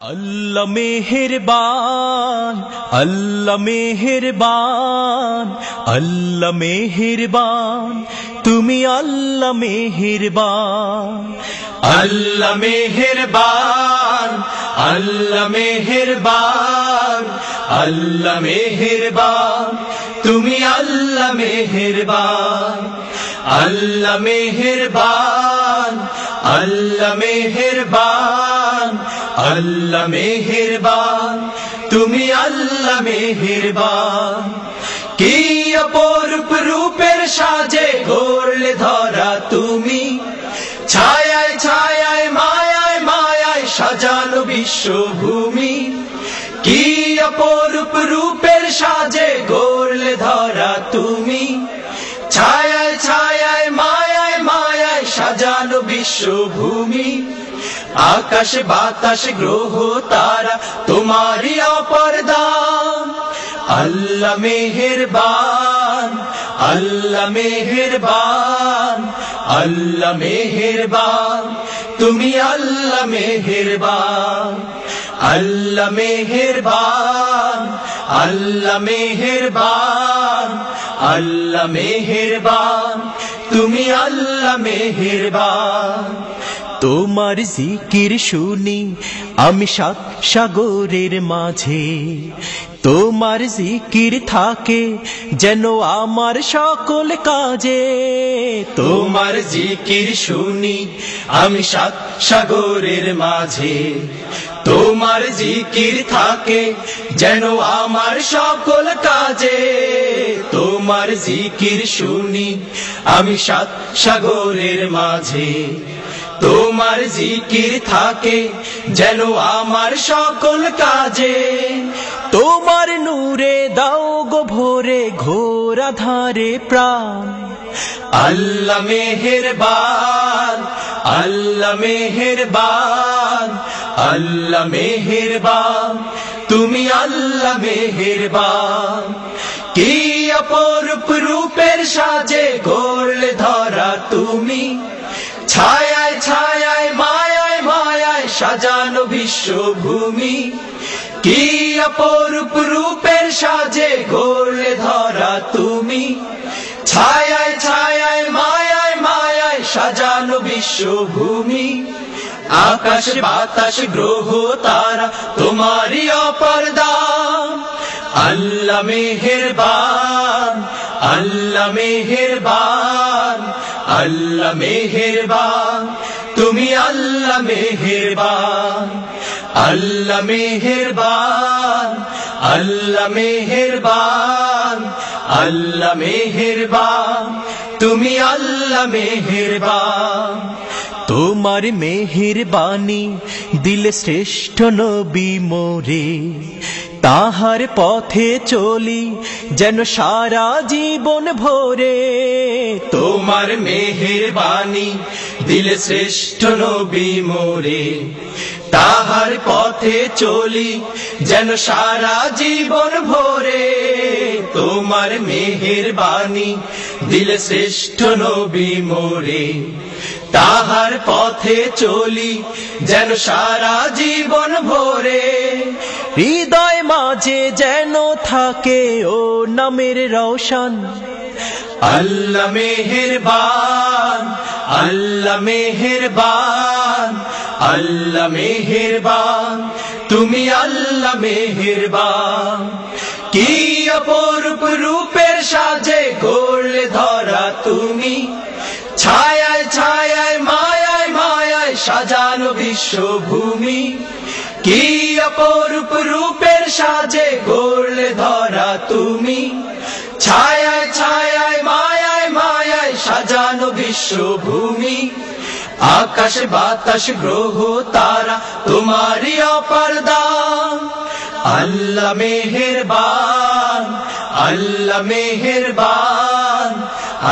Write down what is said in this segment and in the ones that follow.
अल्लाह मेहरबान, अल्लाह मेहरबान, अल्लाह मेहरबान, तुमी अल्लाह मेहरबान। अल्लाह मेहरबान, अल्लाह मेहरबान, अल्लाह मेहरबान, तुमी अल्लाह मेहरबान। अल्लाह मेहरबान, अल्लाह मेहरबान, अल्लाह मेहरबान, तुमी अल्लाह मेहरबान। की অপরূপ রূপের সাজে গড়লে ধরা তুমি, ছায়ায় ছায়ায় মায়ায় মায়ায় সাজানো বিশ্বভূমি। কি অপরূপ রূপের সাজে গড়লে ধরা তুমি, ছায়ায় ছায়ায় মায়ায় মায়ায় সাজানো বিশ্বভূমি। আকাশ বাতাস গ্রহ তারা তোমারই অপরদান। আল্লাহ মেহেরবান, আল্লাহ মেহেরবান, আল্লাহ মেহেরবান, তুমি আল্লাহ মেহেরবান। আল্লাহ মেহেরবান, আল্লাহ মেহেরবান, আল্লাহ মেহেরবান, তুমি আল্লাহ মেহেরবান। তোমার জিকির শুনি আমি সাত সাগরের মাঝে, তোমার জিকির থাকে যেন আমার সকল কাজে। তোমার জিকির শুনি আমি সাত সাগরের মাঝে, তোমার জিকির থাকে যেন আমার সকল কাজে। তোমার জিকির শুনি আমি সাত সাগরের মাঝে, তোমার জিকির থাকে যেন আমার সকল কাজে। তোমার নূরে দাও গো ভোরে ঘোর আঁধারে প্রাণ। আল্লাহ মেহেরবান, আল্লাহ মেহেরবান, আল্লাহ মেহেরবান, তুমি আল্লাহ মেহেরবান। কি অপরূপ রূপের সাজে গড়লে ধরা তুমি, ছায়ায় ছায়ায় মায়ায় মায়ায় সাজানো বিশ্বভূমি। কি অপরূপ রূপের সাজে গড়লে ধরা তুমি, ছায়ায় ছায়ায় মায়ায় মায়ায় সাজানো বিশ্বভূমি। আকাশ বাতাস গ্রহ তারা তোমারই অপরদান। আল্লাহ মেহেরবান, আল্লাহ মেহেরবান, আল্লাহ মেহেরবান, তুমি আল্লাহ মেহেরবান। আল্লাহ মেহেরবান, আল্লাহ মেহেরবান, আল্লাহ মেহেরবান, তুমি আল্লাহ মেহেরবান। তোমার মেহেরবানি দিলে শ্রেষ্ঠ নবী মোরে, তাহার পথে চলি যেন সারা জীবন ভরে। তোমার মেহেরবানি দিলে শ্রেষ্ঠ নবী মোরে, তাহার পথে চলি যেন সারা জীবন ভরে। তোমার মেহেরবানি দিলে শ্রেষ্ঠ নবী মোরে, তাহার পথে চলি যেন সারা জীবন ভরে। হৃদয় মাঝে যেন থাকে ও নামের রওশন। আল্লাহ মেহেরবান, আল্লাহ মেহেরবান, আল্লাহ মেহেরবান, তুমি আল্লাহ মেহেরবান। কি অপরূপ রূপের সাজে গড়লে ধরা তুমি, ছায়ায় ছায়ায় মায়ায় মায়ায় সাজানো বিশ্বভূমি। কি অপরূপ রূপের সাজে গড়লে ধরা তুমি, ছায়ায় ছায়ায় মায়ায় মায়ায় সাজানো বিশ্বভূমি। আকাশ বাতাস গ্রহ তারা তোমারই অপরদান। আল্লাহ মেহেরবান, আল্লাহ মেহেরবান,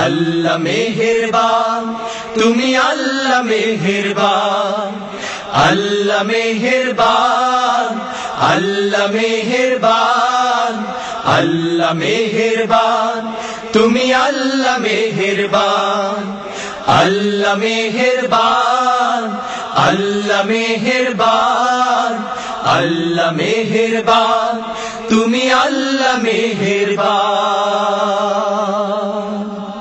আল্লাহ মেহেরবান, তুমি আল্লাহ মেহেরবান। আল্লাহ মেহেরবান, আল্লাহ মেহেরবান, আল্লাহ মেহেরবান, তুমি আল্লাহ মেহেরবান। আল্লাহ মেহেরবান, আল্লাহ মেহেরবান, আল্লাহ মেহেরবান, তুমি আল্লাহ মেহেরবান।